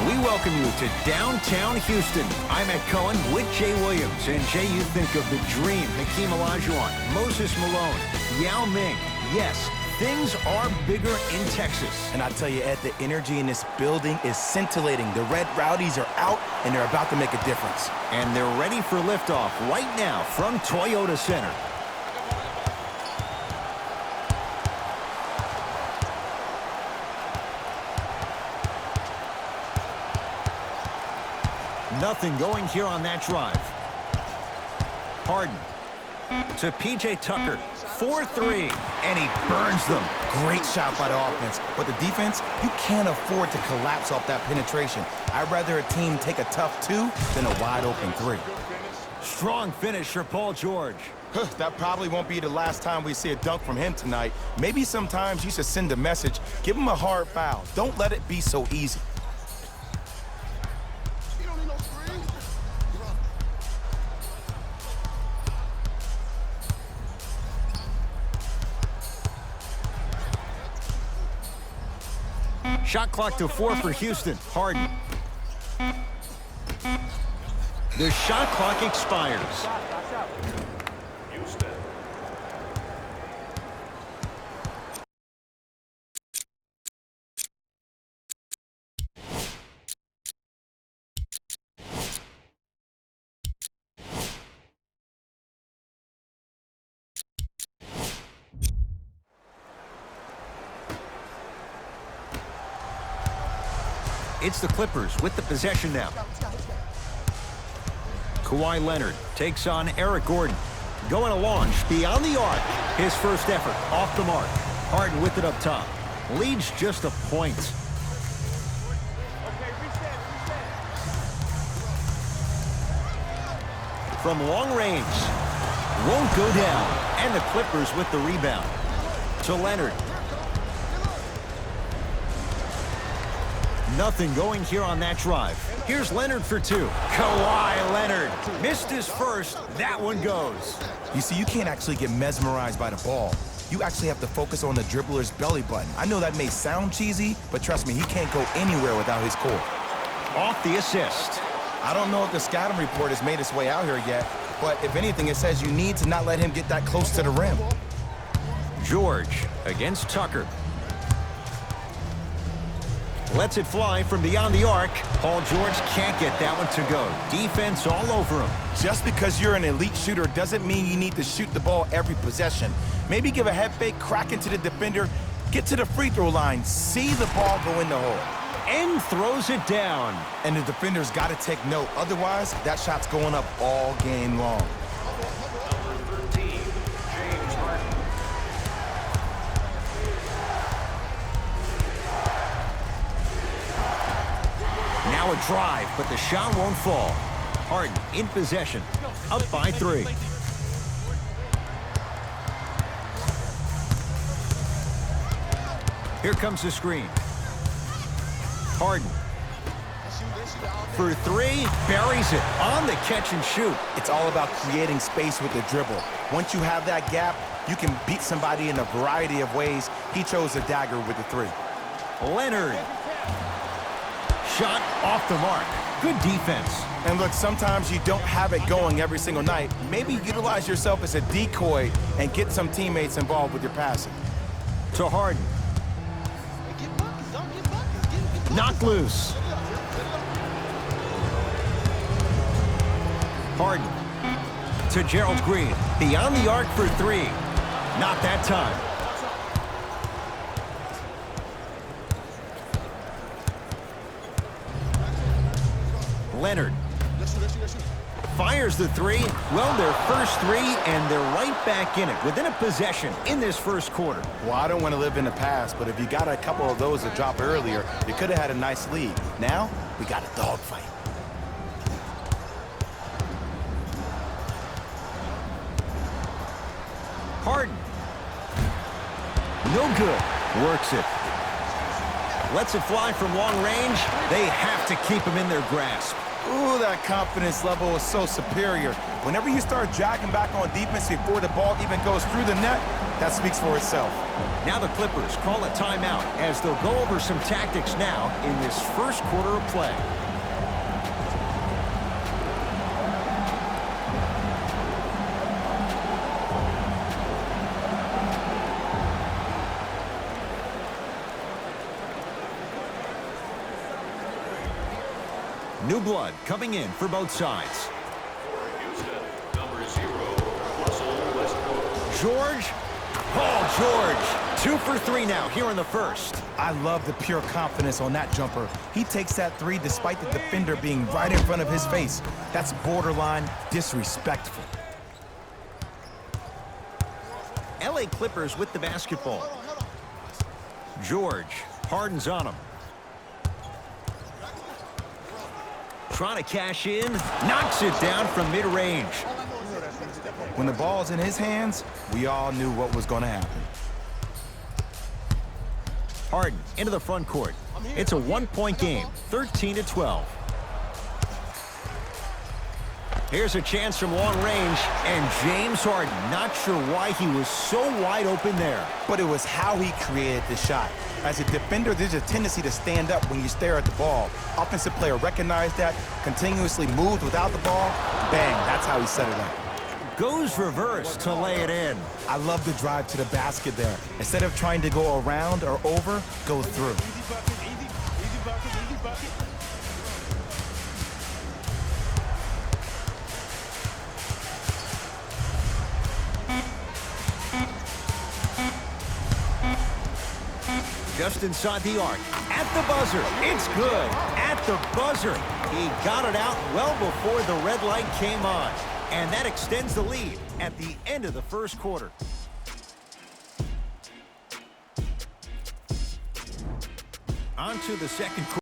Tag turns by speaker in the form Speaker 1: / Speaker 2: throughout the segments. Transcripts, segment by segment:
Speaker 1: We welcome you to downtown Houston. I'm Ed Cohen with Jay Williams. And Jay, you think of the dream. Hakeem Olajuwon, Moses Malone, Yao Ming. Yes, things are bigger in Texas.
Speaker 2: And I tell you, Ed, the energy in this building is scintillating. The Red Rowdies are out, and they're about to make a difference.
Speaker 1: And they're ready for liftoff right now from Toyota Center. Nothing going here on that drive. Harden to P.J. Tucker. 4-3, and he burns them.
Speaker 2: Great shot by the offense. But the defense, you can't afford to collapse off that penetration. I'd rather a team take a tough 2 than a wide-open 3.
Speaker 1: Strong finish for Paul George.
Speaker 2: That probably won't be the last time we see a dunk from him tonight. Maybe sometimes you should send a message. Give him a hard foul. Don't let it be so easy.
Speaker 1: Shot clock to 4 for Houston. Harden. The shot clock expires. It's the Clippers with the possession now. Kawhi Leonard takes on Eric Gordon. Going a launch beyond the arc. His first effort off the mark. Harden with it up top. Leads just a point. From long range. Won't go down. And the Clippers with the rebound. To Leonard. Nothing going here on that drive. Here's Leonard for 2. Kawhi Leonard missed his first. That one goes.
Speaker 2: You see, you can't actually get mesmerized by the ball. You actually have to focus on the dribbler's belly button. I know that may sound cheesy, but trust me, he can't go anywhere without his core.
Speaker 1: Off the assist.
Speaker 2: I don't know if the scouting report has made its way out here yet, but if anything, it says you need to not let him get that close to the rim.
Speaker 1: George against Tucker. Lets it fly from beyond the arc. Paul George can't get that one to go. Defense all over him.
Speaker 2: Just because you're an elite shooter doesn't mean you need to shoot the ball every possession. Maybe give a head fake, crack into the defender, get to the free throw line, see the ball go in the hole.
Speaker 1: And throws it down.
Speaker 2: And the defender's got to take note. Otherwise, that shot's going up all game long.
Speaker 1: Now a drive, but the shot won't fall. Harden in possession, up by 3. Here comes the screen. Harden. For 3, buries it on the catch and shoot.
Speaker 2: It's all about creating space with the dribble. Once you have that gap, you can beat somebody in a variety of ways. He chose a dagger with the 3.
Speaker 1: Leonard. Shot off the mark. Good defense.
Speaker 2: And look, sometimes you don't have it going every single night. Maybe utilize yourself as a decoy and get some teammates involved with your passing.
Speaker 1: To Harden. Knocked loose. Harden. To Gerald Green. Beyond the arc for 3. Not that time. Leonard fires the 3. Well, their first 3, and they're right back in it within a possession in this first quarter.
Speaker 2: Well, I don't want to live in the past, but if you got a couple of those to drop earlier, you could have had a nice lead. Now, we got a dogfight.
Speaker 1: Harden. No good. Works it. Lets it fly from long range. They have to keep him in their grasp.
Speaker 2: Ooh, that confidence level is so superior. Whenever you start dragging back on defense before the ball even goes through the net, that speaks for itself.
Speaker 1: Now the Clippers call a timeout as they'll go over some tactics now in this first quarter of play. New blood coming in for both sides. George. Paul George. 2 for 3 now here in the first.
Speaker 2: I love the pure confidence on that jumper. He takes that three despite the defender being right in front of his face. That's borderline disrespectful.
Speaker 1: LA Clippers with the basketball. George. Harden's on him. Trying to cash in. Knocks it down from mid-range.
Speaker 2: When the ball's in his hands, we all knew what was going to happen.
Speaker 1: Harden into the front court. It's a 1-point game, 13-12. Here's a chance from long range, and James Harden, not sure why he was so wide open there.
Speaker 2: But it was how he created the shot. As a defender, there's a tendency to stand up when you stare at the ball. Offensive player recognized that, continuously moved without the ball. Bang, that's how he set it up.
Speaker 1: Goes reverse to lay it in.
Speaker 2: I love the drive to the basket there. Instead of trying to go around or over, go through.
Speaker 1: Just inside the arc. At the buzzer. It's good. At the buzzer. He got it out well before the red light came on. And that extends the lead at the end of the first quarter. On to the second quarter.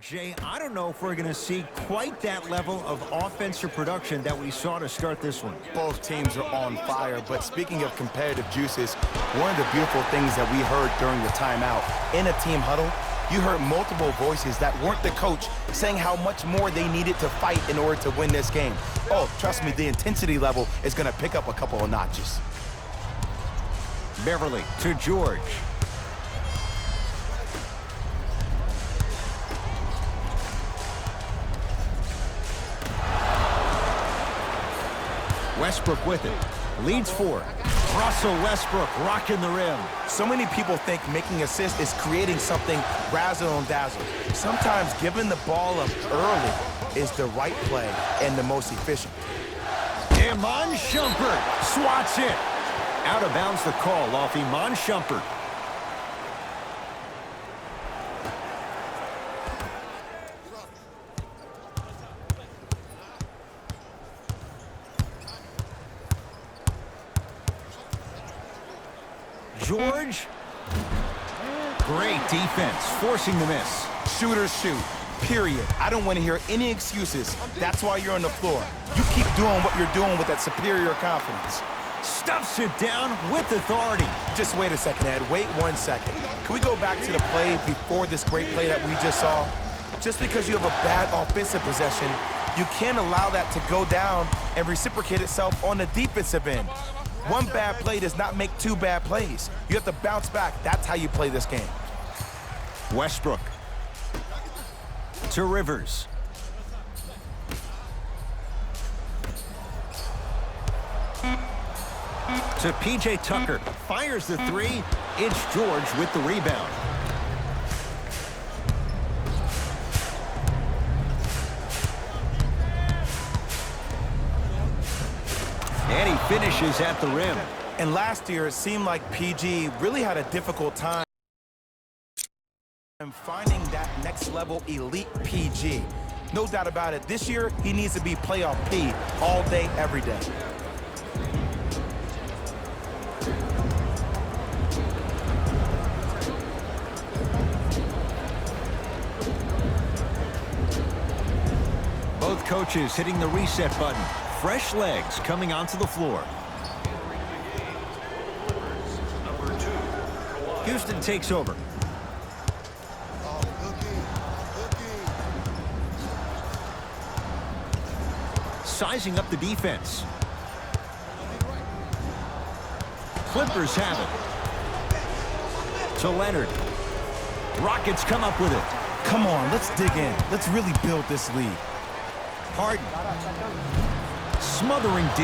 Speaker 1: Jay, I don't know if we're going to see quite that level of offensive production that we saw to start this one.
Speaker 2: Both teams are on fire, but speaking of competitive juices, one of the beautiful things that we heard during the timeout, in a team huddle, you heard multiple voices that weren't the coach saying how much more they needed to fight in order to win this game. Oh, trust me, the intensity level is going to pick up a couple of notches.
Speaker 1: Beverly to George. Westbrook with it. Leads 4. Russell Westbrook rocking the rim.
Speaker 2: So many people think making assists is creating something razzle and dazzle. Sometimes giving the ball up early is the right play and the most efficient.
Speaker 1: Iman Shumpert swats it. Out of bounds the call off Iman Shumpert. George. Great defense, forcing the miss.
Speaker 2: Shooters shoot, period. I don't want to hear any excuses. That's why you're on the floor. You keep doing what you're doing with that superior confidence.
Speaker 1: Stuffs it down with authority.
Speaker 2: Just wait a second, Ed. Wait 1 second. Can we go back to the play before this great play that we just saw? Just because you have a bad offensive possession, you can't allow that to go down and reciprocate itself on the defensive end. One bad play does not make 2 bad plays. You have to bounce back. That's how you play this game.
Speaker 1: Westbrook. To Rivers. To P.J. Tucker. Fires the 3. It's George with the rebound. And he finishes at the rim.
Speaker 2: And last year, it seemed like PG really had a difficult time finding that next level elite PG. No doubt about it. This year, he needs to be playoff P all day, every day.
Speaker 1: coaches hitting the reset button. Fresh legs coming onto the floor. Houston takes over. Sizing up the defense. Clippers have it. To Leonard. Rockets come up with it.
Speaker 2: Come on, let's dig in. Let's really build this lead.
Speaker 1: Harden. Smothering D.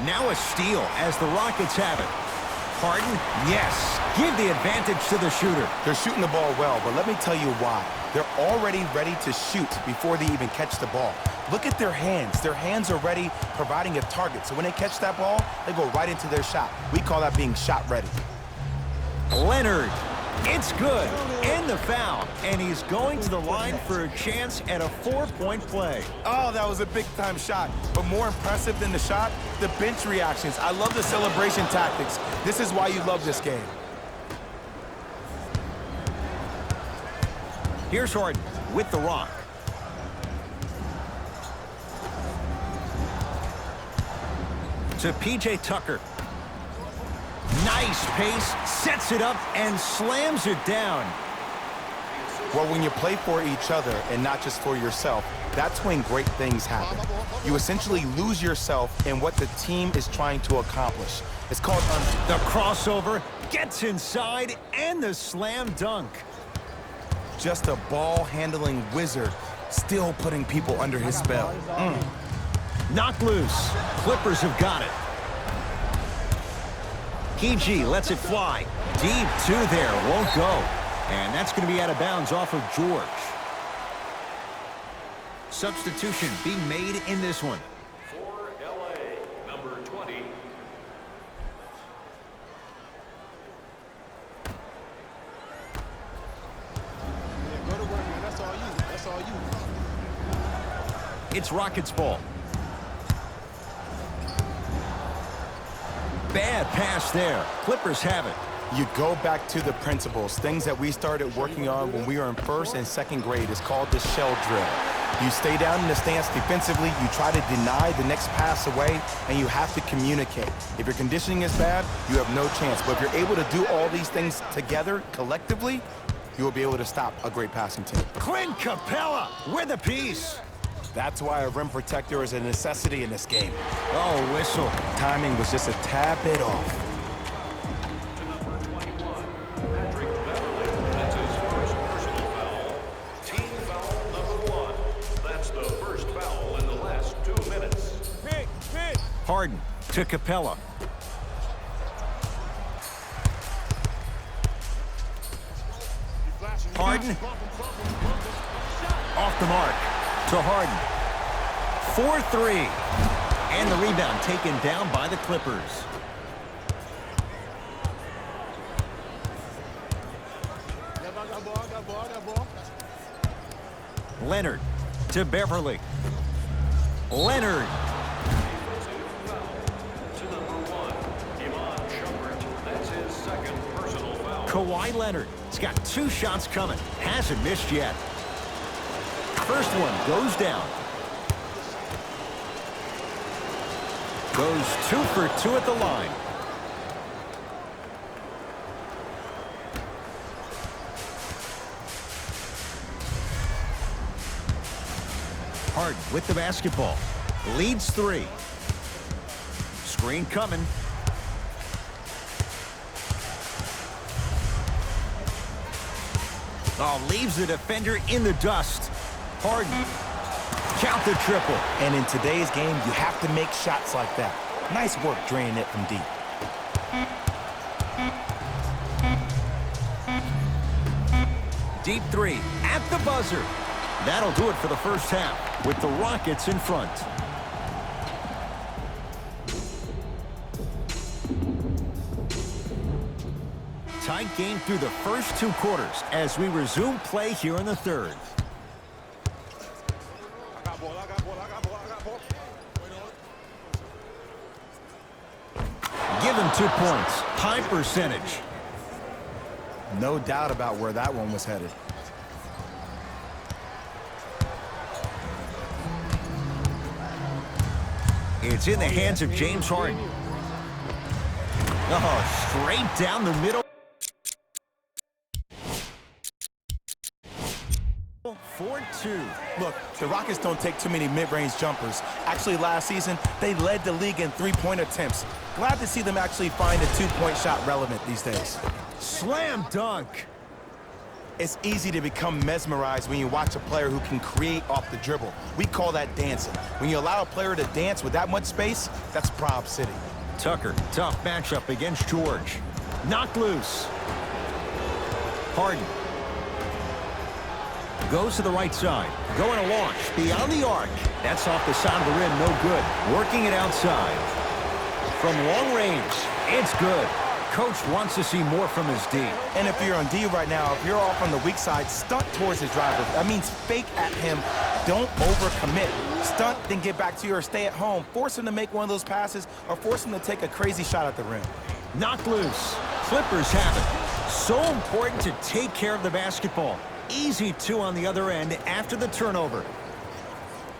Speaker 1: Now a steal as the Rockets have it. Harden, yes. Give the advantage to the shooter.
Speaker 2: They're shooting the ball well, but let me tell you why. They're already ready to shoot before they even catch the ball. Look at their hands. Their hands are ready, providing a target. So when they catch that ball, they go right into their shot. We call that being shot ready.
Speaker 1: Leonard. It's good. And the foul. And he's going to the line for a chance at a 4-point play.
Speaker 2: Oh, that was a big-time shot. But more impressive than the shot, the bench reactions. I love the celebration tactics. This is why you love this game.
Speaker 1: Here's Harden with the rock. To P.J. Tucker. Nice pace, sets it up, and slams it down.
Speaker 2: Well, when you play for each other and not just for yourself, that's when great things happen. You essentially lose yourself in what the team is trying to accomplish. It's called
Speaker 1: the crossover, gets inside, and the slam dunk.
Speaker 2: Just a ball-handling wizard, still putting people under his spell.
Speaker 1: Knocked loose. Clippers have got it. PG lets it fly. Deep two there, won't go. And that's going to be out of bounds off of George. Substitution being made in this one.
Speaker 3: For LA, number 20.
Speaker 4: Yeah, go to work, man. That's all you. That's all you.
Speaker 1: It's Rockets ball. Bad pass there. Clippers have it.
Speaker 2: You go back to the principles, things that we started working on when we were in first and second grade. It's called the shell drill. You stay down in the stance defensively, you try to deny the next pass away, and you have to communicate. If your conditioning is bad, you have no chance. But if you're able to do all these things together, collectively, you will be able to stop a great passing team.
Speaker 1: Clint Capella with a piece.
Speaker 2: That's why a rim protector is a necessity in this game.
Speaker 1: Oh, whistle.
Speaker 2: Timing was just a tad bit off.
Speaker 1: Harden to Capella. Harden. Off the mark to Harden. 4-3. And the rebound taken down by the Clippers. Leonard to Beverly. Leonard. Kawhi Leonard. He's got 2 shots coming. Hasn't missed yet. First one goes down. Goes 2 for 2 at the line. Harden with the basketball. Leads 3. Screen coming. Oh, leaves the defender in the dust. Harden. Count the triple.
Speaker 2: And in today's game, you have to make shots like that. Nice work draining it from deep.
Speaker 1: Deep 3 at the buzzer. That'll do it for the first half with the Rockets in front. Tight game through the first 2 quarters as we resume play here in the third. Give him 2 points. High percentage.
Speaker 2: No doubt about where that one was headed.
Speaker 1: It's in the hands of James Harden. Oh, straight down the middle. 4-2.
Speaker 2: Look, the Rockets don't take too many mid-range jumpers. Actually, last season, they led the league in three-point attempts. Glad to see them actually find a two-point shot relevant these days.
Speaker 1: Slam dunk.
Speaker 2: It's easy to become mesmerized when you watch a player who can create off the dribble. We call that dancing. When you allow a player to dance with that much space, that's Prob City.
Speaker 1: Tucker, tough matchup against George. Knocked loose. Harden. Goes to the right side. Going to launch. Beyond the arc. That's off the side of the rim. No good. Working it outside. From long range. It's good. Coach wants to see more from his D.
Speaker 2: And if you're on D right now, if you're off on the weak side, stunt towards his driver. That means fake at him. Don't overcommit. Stunt, then get back to you or stay at home. Force him to make one of those passes or force him to take a crazy shot at the rim.
Speaker 1: Knocked loose. Clippers have it. So important to take care of the basketball. Easy two on the other end after the turnover.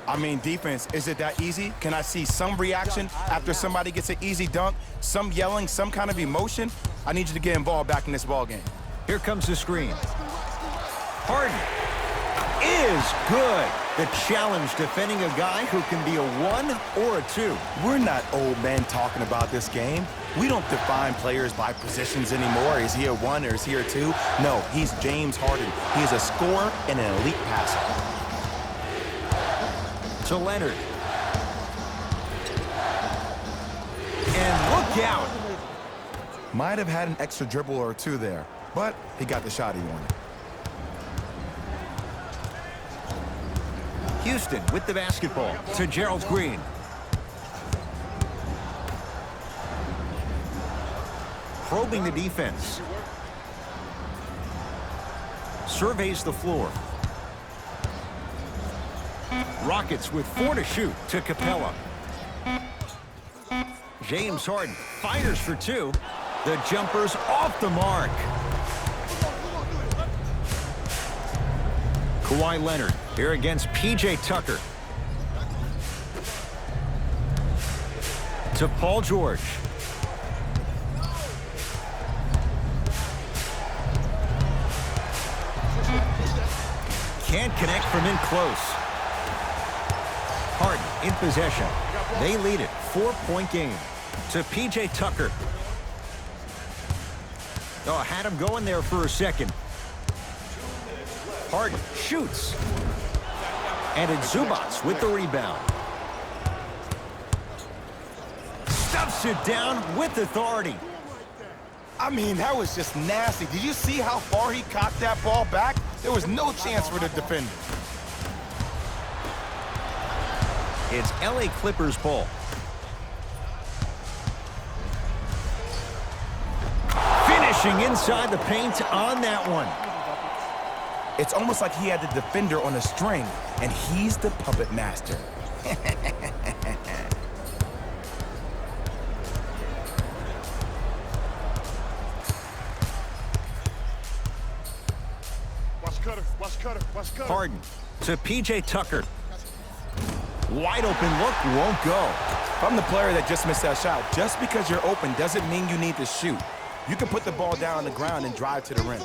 Speaker 2: I mean, defense, is it that easy? Can I see some reaction after somebody gets an easy dunk? Some yelling, some kind of emotion? I need you to get involved back in this ball game.
Speaker 1: Here comes the screen. Harden is good. The challenge defending a guy who can be a 1 or a 2.
Speaker 2: We're not old men talking about this game. We don't define players by positions anymore. Is he a 1 or is he a 2? No, he's James Harden. He is a scorer and an elite passer.
Speaker 1: To Leonard. And look out.
Speaker 2: Might have had an extra dribble or two there, but he got the shot he wanted.
Speaker 1: Houston with the basketball to Gerald Green. Probing the defense. Surveys the floor. Rockets with 4 to shoot to Capella. James Harden fires for 2. The jumper's off the mark. Kawhi Leonard here against P.J. Tucker. To Paul George. Can't connect from in close. Harden in possession. They lead it. 4-point game. To P.J. Tucker. Oh, had him going there for a second. Harden shoots. And it's Zubats with the rebound. Stuffs it down with authority.
Speaker 2: I mean, that was just nasty. Did you see how far he cocked that ball back? There was no chance for the defender.
Speaker 1: It's LA Clippers ball. Finishing inside the paint on that one.
Speaker 2: It's almost like he had the defender on a string, and he's the puppet master.
Speaker 1: Harden to P.J. Tucker. Wide open look, won't go.
Speaker 2: If I'm the player that just missed that shot, just because you're open doesn't mean you need to shoot. You can put the ball down on the ground and drive to the rim.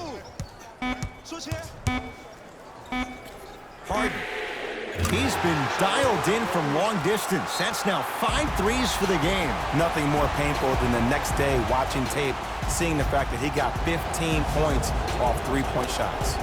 Speaker 1: Harden. He's been dialed in from long distance. That's now 5 threes for the game.
Speaker 2: Nothing more painful than the next day watching tape, seeing the fact that he got 15 points off three-point shots.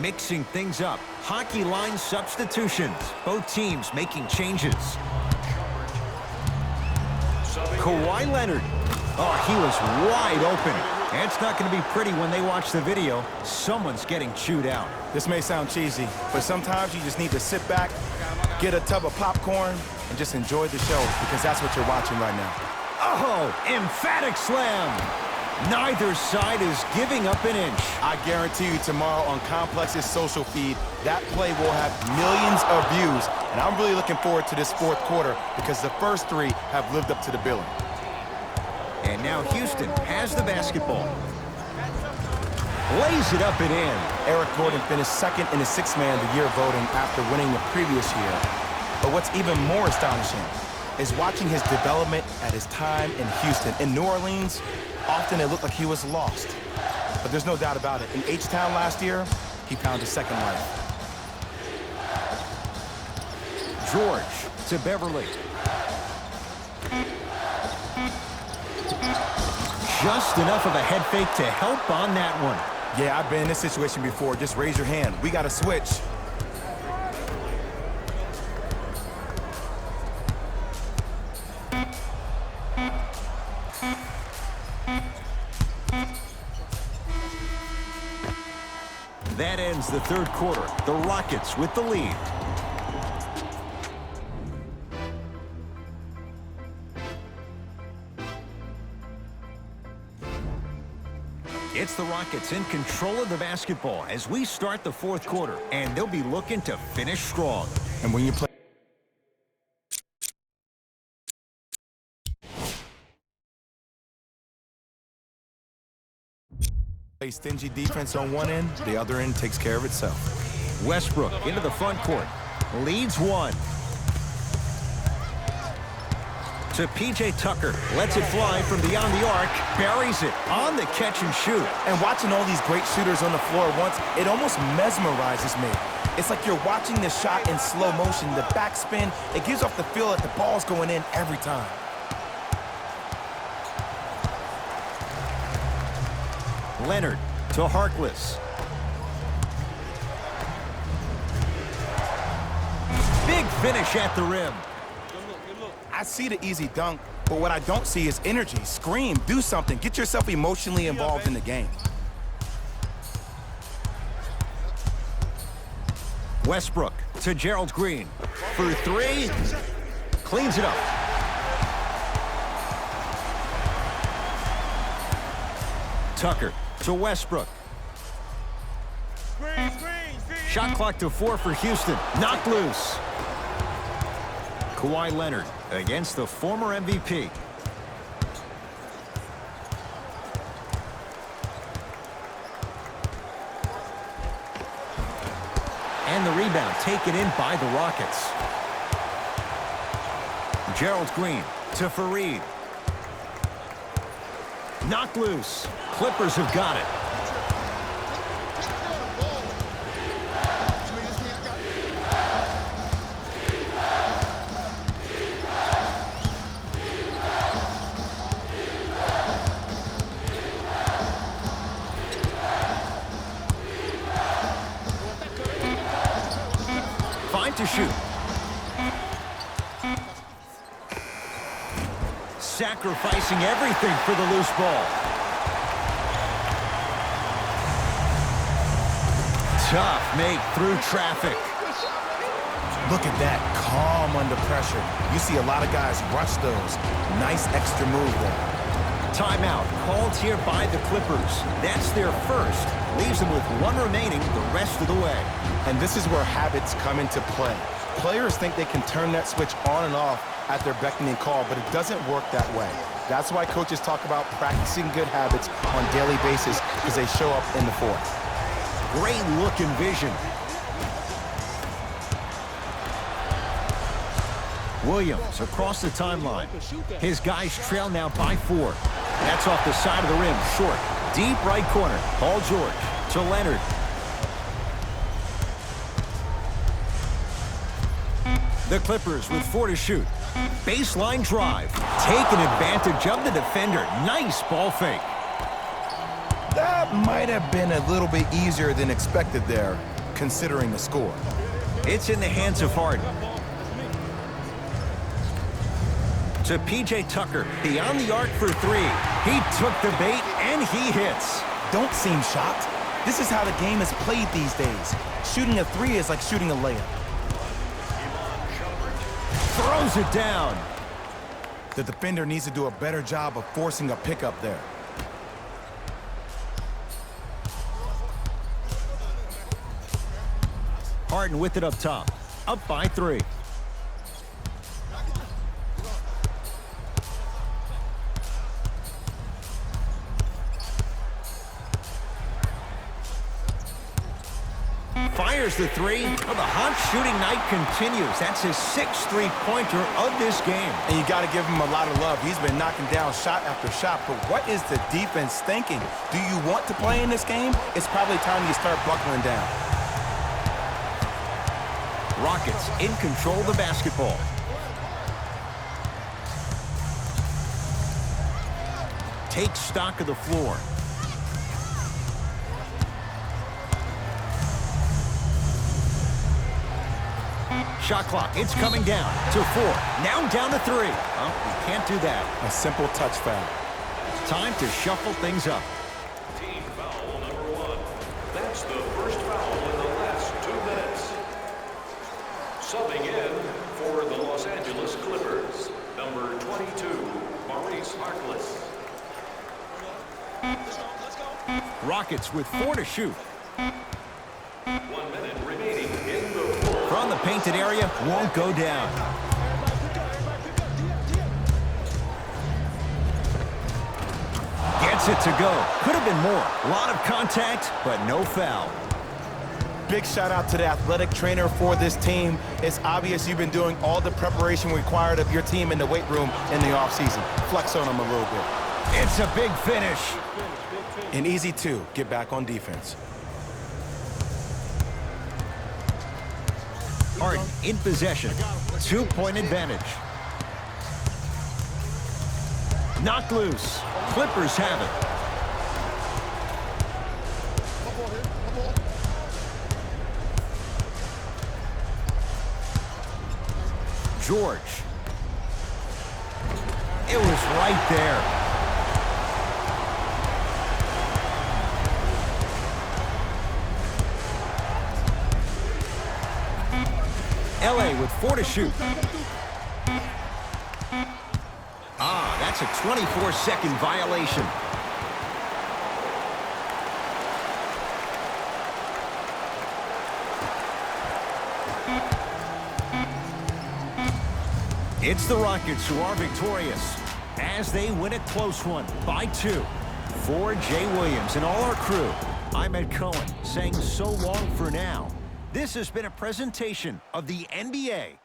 Speaker 1: Mixing things up. Hockey line substitutions. Both teams making changes. Kawhi Leonard. Oh, he was wide open. And it's not going to be pretty when they watch the video. Someone's getting chewed out.
Speaker 2: This may sound cheesy, but sometimes you just need to sit back, get a tub of popcorn, and just enjoy the show, because that's what you're watching right now.
Speaker 1: Oh, emphatic slam. Neither side is giving up an inch.
Speaker 2: I guarantee you tomorrow on Complex's social feed, that play will have millions of views. And I'm really looking forward to this fourth quarter because the first three have lived up to the billing.
Speaker 1: And now Houston has the basketball. Lays it up and in.
Speaker 2: Eric Gordon finished second in the Sixth Man of the Year voting after winning the previous year. But what's even more astonishing is watching his development at his time in Houston. In New Orleans, often it looked like he was lost. But there's no doubt about it. In H-Town last year, he found a second life.
Speaker 1: George to Beverly. Just enough of a head fake to help on that one.
Speaker 2: Yeah, I've been in this situation before. Just raise your hand. We got to switch.
Speaker 1: That ends the third quarter. The Rockets with the lead. It's the Rockets in control of the basketball as we start the fourth quarter, and they'll be looking to finish strong.
Speaker 2: And when you play stingy defense on one end, the other end takes care of itself.
Speaker 1: Westbrook into the front court. Leads one. To P.J. Tucker. Lets it fly from beyond the arc. Buries it on the catch and shoot.
Speaker 2: And watching all these great shooters on the floor at once, it almost mesmerizes me. It's like you're watching the shot in slow motion. The backspin, it gives off the feel that the ball's going in every time.
Speaker 1: Leonard to Harkless. Big finish at the rim.
Speaker 2: I see the easy dunk, but what I don't see is energy. Scream, do something. Get yourself emotionally involved in the game.
Speaker 1: Westbrook to Gerald Green. For three. Cleans it up. Tucker to Westbrook. Shot clock to 4 for Houston. Knocked loose. Kawhi Leonard against the former MVP. And the rebound taken in by the Rockets. Gerald Green to Fareed. Knocked loose. Clippers have got it. Fine to shoot. Sacrificing everything for the loose ball. Tough make through traffic.
Speaker 2: Look at that, calm under pressure. You see a lot of guys rush those. Nice extra move there.
Speaker 1: Timeout called here by the Clippers. That's their first. Leaves them with one remaining the rest of the way.
Speaker 2: And this is where habits come into play. Players think they can turn that switch on and off at their beckoning call, but it doesn't work that way. That's why coaches talk about practicing good habits on a daily basis, because they show up in the fourth.
Speaker 1: Great look and vision. Williams across the timeline. His guys trail now by 4. That's off the side of the rim, short. Deep right corner. Paul George to Leonard. The Clippers with 4 to shoot. Baseline drive. Taking advantage of the defender. Nice ball fake.
Speaker 2: That might have been a little bit easier than expected there, considering the score.
Speaker 1: It's in the hands of Harden. To P.J. Tucker, beyond the arc for 3. He took the bait, and he hits.
Speaker 2: Don't seem shocked. This is how the game is played these days. Shooting a 3 is like shooting a layup.
Speaker 1: Throws it down.
Speaker 2: The defender needs to do a better job of forcing a pickup there.
Speaker 1: Harden with it up top. Up by 3. Fires the 3. Well, the hot shooting night continues. That's his 6th three-pointer of this game.
Speaker 2: And you got to give him a lot of love. He's been knocking down shot after shot. But what is the defense thinking? Do you want to play in this game? It's probably time you start buckling down.
Speaker 1: Rockets in control of the basketball. Take stock of the floor. Shot clock, it's coming down to 4. Now down to 3. Well, we can't do that.
Speaker 2: A simple touch foul.
Speaker 1: Time to shuffle things up.
Speaker 3: Team foul number 1. That's the first foul in the last 2 minutes. Subbing in for the Los Angeles Clippers, number 22, Maurice Harkless.
Speaker 1: Rockets with 4 to shoot.
Speaker 3: 1 minute remaining in the fourth.
Speaker 1: From the painted area, won't go down. Gets it to go. Could have been more. A lot of contact, but no foul.
Speaker 2: Big shout out to the athletic trainer for this team. It's obvious you've been doing all the preparation required of your team in the weight room in the offseason. Flex on them a little bit.
Speaker 1: It's a big finish.
Speaker 2: An easy 2. Get back on defense.
Speaker 1: Harden in possession. 2-point advantage. Knocked loose. Clippers have it. George. It was right there. LA with 4 to shoot. That's a 24-second violation. It's the Rockets who are victorious as they win a close one by 2. For Jay Williams and all our crew, I'm Ed Cohen saying so long for now. This has been a presentation of the NBA.